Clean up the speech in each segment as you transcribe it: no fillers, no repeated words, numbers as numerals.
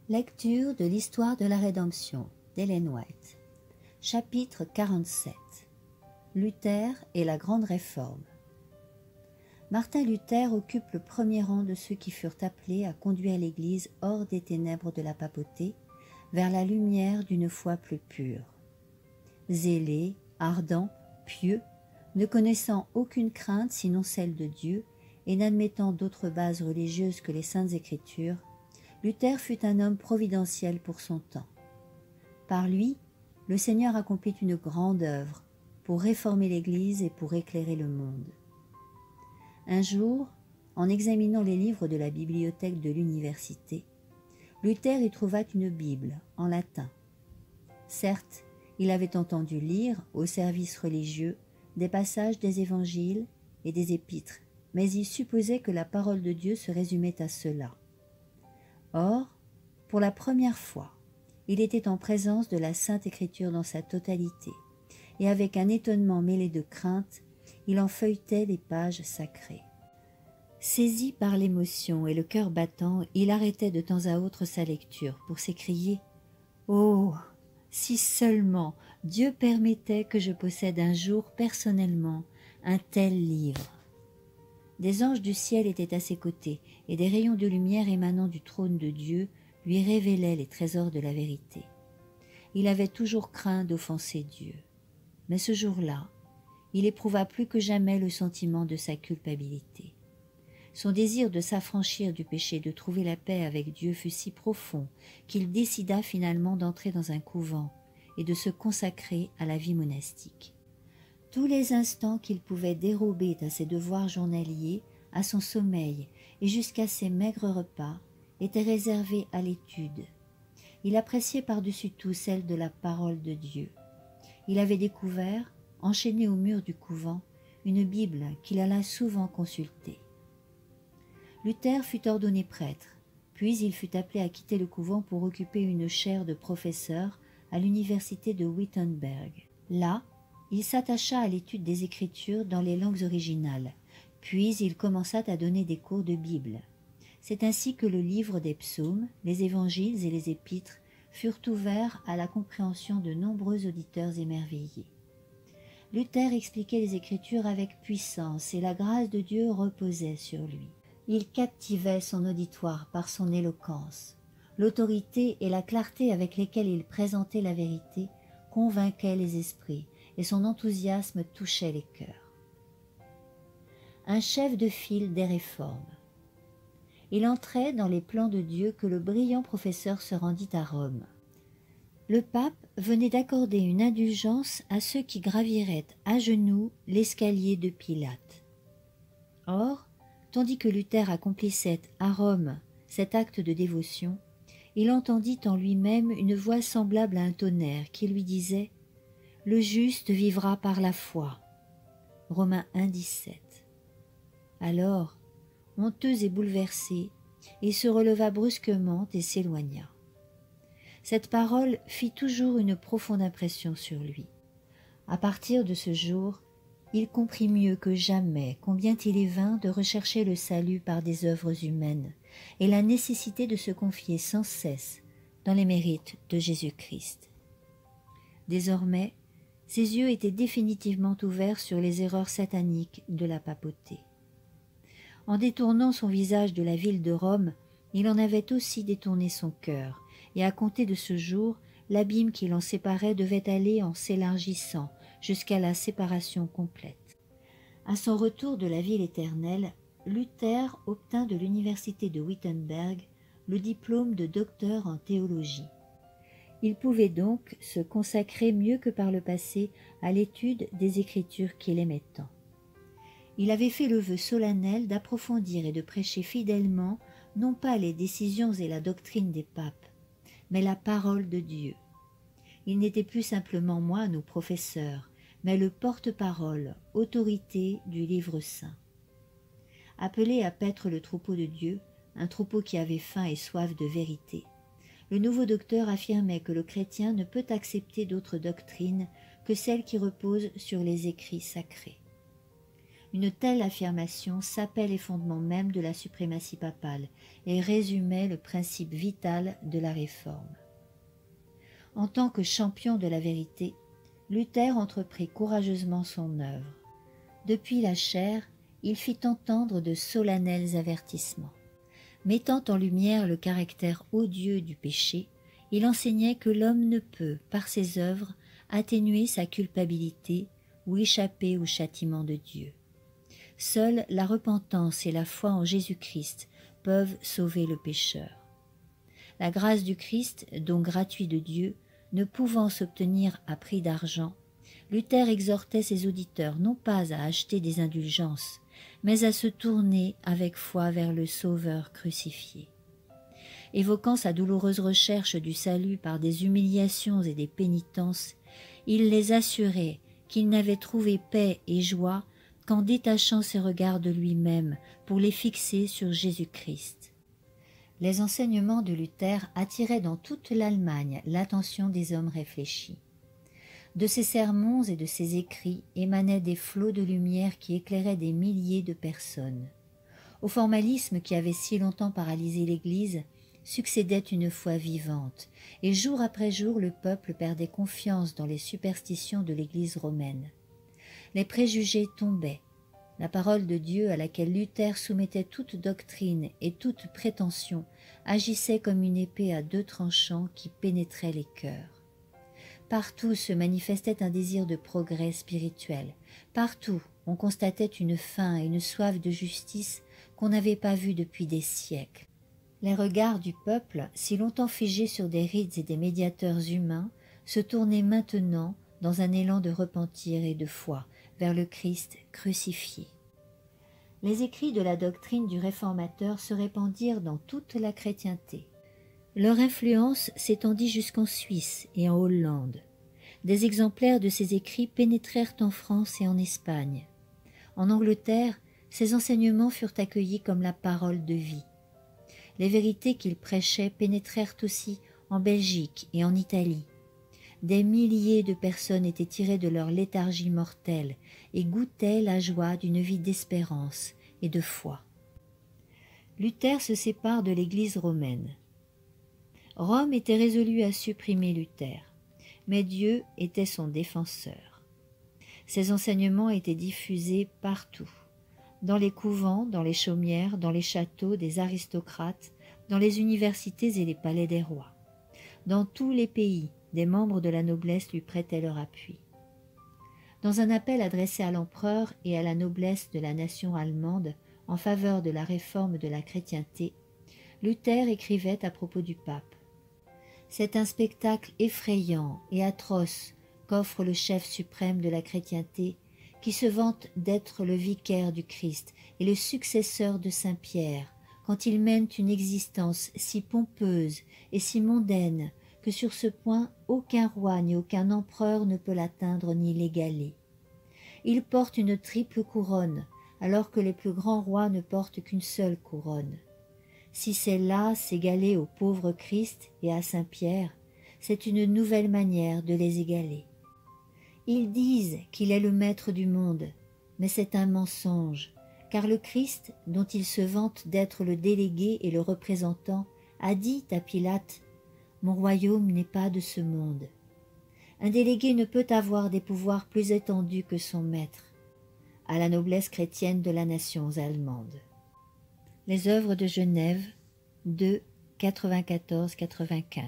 Lecture de l'Histoire de la Rédemption d'Ellen White. Chapitre 47. Luther et la Grande Réforme. Martin Luther occupe le premier rang de ceux qui furent appelés à conduire l'Église hors des ténèbres de la papauté vers la lumière d'une foi plus pure. Zélé, ardent, pieux, ne connaissant aucune crainte sinon celle de Dieu et n'admettant d'autres bases religieuses que les Saintes Écritures, Luther fut un homme providentiel pour son temps. Par lui, le Seigneur accomplit une grande œuvre pour réformer l'Église et pour éclairer le monde. Un jour, en examinant les livres de la bibliothèque de l'université, Luther y trouva une Bible en latin. Certes, il avait entendu lire, au service religieux, des passages des évangiles et des épîtres, mais il supposait que la parole de Dieu se résumait à cela. Or, pour la première fois, il était en présence de la Sainte Écriture dans sa totalité, et avec un étonnement mêlé de crainte, il en feuilletait les pages sacrées. Saisi par l'émotion et le cœur battant, il arrêtait de temps à autre sa lecture pour s'écrier « Oh, si seulement Dieu permettait que je possède un jour personnellement un tel livre !» Des anges du ciel étaient à ses côtés, et des rayons de lumière émanant du trône de Dieu lui révélaient les trésors de la vérité. Il avait toujours craint d'offenser Dieu. Mais ce jour-là, il éprouva plus que jamais le sentiment de sa culpabilité. Son désir de s'affranchir du péché, de trouver la paix avec Dieu fut si profond qu'il décida finalement d'entrer dans un couvent et de se consacrer à la vie monastique. Tous les instants qu'il pouvait dérober à ses devoirs journaliers, à son sommeil et jusqu'à ses maigres repas étaient réservés à l'étude. Il appréciait par-dessus tout celle de la parole de Dieu. Il avait découvert, enchaîné au mur du couvent, une Bible qu'il alla souvent consulter. Luther fut ordonné prêtre, puis il fut appelé à quitter le couvent pour occuper une chaire de professeur à l'université de Wittenberg. Là, il s'attacha à l'étude des Écritures dans les langues originales, puis il commença à donner des cours de Bible. C'est ainsi que le livre des psaumes, les évangiles et les épîtres furent ouverts à la compréhension de nombreux auditeurs émerveillés. Luther expliquait les Écritures avec puissance et la grâce de Dieu reposait sur lui. Il captivait son auditoire par son éloquence. L'autorité et la clarté avec lesquelles il présentait la vérité convainquaient les esprits et son enthousiasme touchait les cœurs. Un chef de file des réformes. Il entrait dans les plans de Dieu que le brillant professeur se rendit à Rome. Le pape venait d'accorder une indulgence à ceux qui graviraient à genoux l'escalier de Pilate. Or, tandis que Luther accomplissait à Rome cet acte de dévotion, il entendit en lui-même une voix semblable à un tonnerre qui lui disait « Le juste vivra par la foi » Romains 1,17. Alors, honteux et bouleversé, il se releva brusquement et s'éloigna. Cette parole fit toujours une profonde impression sur lui. À partir de ce jour, il comprit mieux que jamais combien il est vain de rechercher le salut par des œuvres humaines et la nécessité de se confier sans cesse dans les mérites de Jésus-Christ. Désormais, ses yeux étaient définitivement ouverts sur les erreurs sataniques de la papauté. En détournant son visage de la ville de Rome, il en avait aussi détourné son cœur, et à compter de ce jour, l'abîme qui l'en séparait devait aller en s'élargissant jusqu'à la séparation complète. À son retour de la ville éternelle, Luther obtint de l'université de Wittenberg le diplôme de docteur en théologie. Il pouvait donc se consacrer mieux que par le passé à l'étude des Écritures qu'il aimait tant. Il avait fait le vœu solennel d'approfondir et de prêcher fidèlement non pas les décisions et la doctrine des papes, mais la parole de Dieu. Il n'était plus simplement moine ou professeur, mais le porte-parole, autorité du livre saint. Appelé à paître le troupeau de Dieu, un troupeau qui avait faim et soif de vérité, le nouveau docteur affirmait que le chrétien ne peut accepter d'autre doctrine que celle qui repose sur les écrits sacrés. Une telle affirmation sapait les fondements mêmes de la suprématie papale et résumait le principe vital de la réforme. En tant que champion de la vérité, Luther entreprit courageusement son œuvre. Depuis la chaire, il fit entendre de solennels avertissements. Mettant en lumière le caractère odieux du péché, il enseignait que l'homme ne peut, par ses œuvres, atténuer sa culpabilité ou échapper au châtiment de Dieu. Seule la repentance et la foi en Jésus-Christ peuvent sauver le pécheur. La grâce du Christ, don gratuit de Dieu, ne pouvant s'obtenir à prix d'argent, Luther exhortait ses auditeurs non pas à acheter des indulgences, mais à se tourner avec foi vers le Sauveur crucifié. Évoquant sa douloureuse recherche du salut par des humiliations et des pénitences, il les assurait qu'il n'avait trouvé paix et joie qu'en détachant ses regards de lui-même pour les fixer sur Jésus-Christ. Les enseignements de Luther attiraient dans toute l'Allemagne l'attention des hommes réfléchis. De ses sermons et de ses écrits émanaient des flots de lumière qui éclairaient des milliers de personnes. Au formalisme qui avait si longtemps paralysé l'Église succédait une foi vivante, et jour après jour le peuple perdait confiance dans les superstitions de l'Église romaine. Les préjugés tombaient. La parole de Dieu à laquelle Luther soumettait toute doctrine et toute prétention agissait comme une épée à deux tranchants qui pénétrait les cœurs. Partout se manifestait un désir de progrès spirituel. Partout on constatait une faim et une soif de justice qu'on n'avait pas vues depuis des siècles. Les regards du peuple, si longtemps figés sur des rites et des médiateurs humains, se tournaient maintenant, dans un élan de repentir et de foi, vers le Christ crucifié. Les écrits de la doctrine du réformateur se répandirent dans toute la chrétienté. Leur influence s'étendit jusqu'en Suisse et en Hollande. Des exemplaires de ces écrits pénétrèrent en France et en Espagne. En Angleterre, ces enseignements furent accueillis comme la parole de vie. Les vérités qu'il prêchait pénétrèrent aussi en Belgique et en Italie. Des milliers de personnes étaient tirées de leur léthargie mortelle et goûtaient la joie d'une vie d'espérance et de foi. Luther se sépare de l'Église romaine. Rome était résolue à supprimer Luther, mais Dieu était son défenseur. Ses enseignements étaient diffusés partout, dans les couvents, dans les chaumières, dans les châteaux des aristocrates, dans les universités et les palais des rois. Dans tous les pays, des membres de la noblesse lui prêtaient leur appui. Dans un appel adressé à l'empereur et à la noblesse de la nation allemande en faveur de la réforme de la chrétienté, Luther écrivait à propos du pape. C'est un spectacle effrayant et atroce qu'offre le chef suprême de la chrétienté, qui se vante d'être le vicaire du Christ et le successeur de saint Pierre, quand il mène une existence si pompeuse et si mondaine que sur ce point aucun roi ni aucun empereur ne peut l'atteindre ni l'égaler. Il porte une triple couronne, alors que les plus grands rois ne portent qu'une seule couronne. Si c'est là s'égaler au pauvre Christ et à saint Pierre, c'est une nouvelle manière de les égaler. Ils disent qu'il est le maître du monde, mais c'est un mensonge, car le Christ, dont ils se vantent d'être le délégué et le représentant, a dit à Pilate « Mon royaume n'est pas de ce monde ». Un délégué ne peut avoir des pouvoirs plus étendus que son maître, à la noblesse chrétienne de la nation allemande. Les œuvres de Genève, 2, 94-95.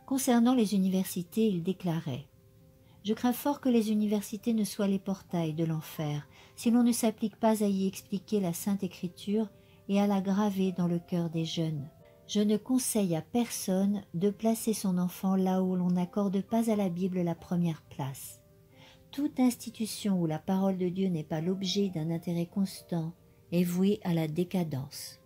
Concernant les universités, il déclarait « Je crains fort que les universités ne soient les portails de l'enfer, si l'on ne s'applique pas à y expliquer la Sainte Écriture et à la graver dans le cœur des jeunes. Je ne conseille à personne de placer son enfant là où l'on n'accorde pas à la Bible la première place. Toute institution où la parole de Dieu n'est pas l'objet d'un intérêt constant est vouée à la décadence. »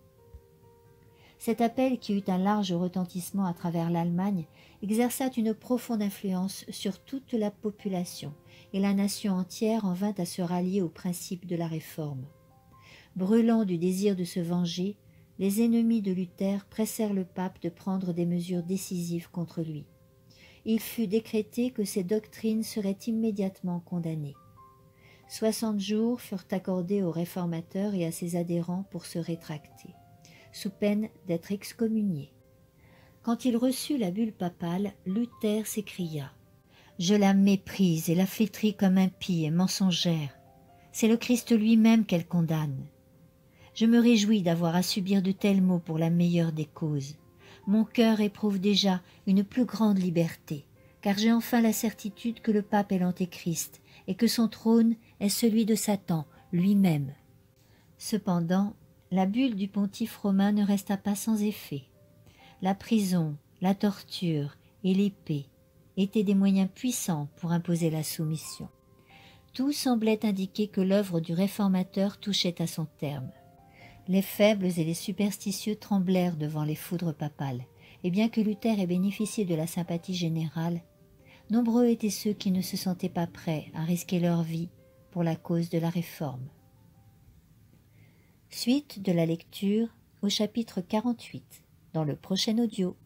Cet appel, qui eut un large retentissement à travers l'Allemagne, exerça une profonde influence sur toute la population, et la nation entière en vint à se rallier aux principes de la Réforme. Brûlant du désir de se venger, les ennemis de Luther pressèrent le pape de prendre des mesures décisives contre lui. Il fut décrété que ses doctrines seraient immédiatement condamnées. 60 jours furent accordés aux réformateurs et à ses adhérents pour se rétracter, sous peine d'être excommuniés. Quand il reçut la bulle papale, Luther s'écria « Je la méprise et la flétris comme impie et mensongère. C'est le Christ lui-même qu'elle condamne. Je me réjouis d'avoir à subir de tels maux pour la meilleure des causes. Mon cœur éprouve déjà une plus grande liberté, car j'ai enfin la certitude que le pape est l'antéchrist et que son trône est celui de Satan lui-même. » Cependant, la bulle du pontife romain ne resta pas sans effet. La prison, la torture et l'épée étaient des moyens puissants pour imposer la soumission. Tout semblait indiquer que l'œuvre du réformateur touchait à son terme. Les faibles et les superstitieux tremblèrent devant les foudres papales, et bien que Luther ait bénéficié de la sympathie générale, nombreux étaient ceux qui ne se sentaient pas prêts à risquer leur vie pour la cause de la réforme. Suite de la lecture au chapitre 48, dans le prochain audio.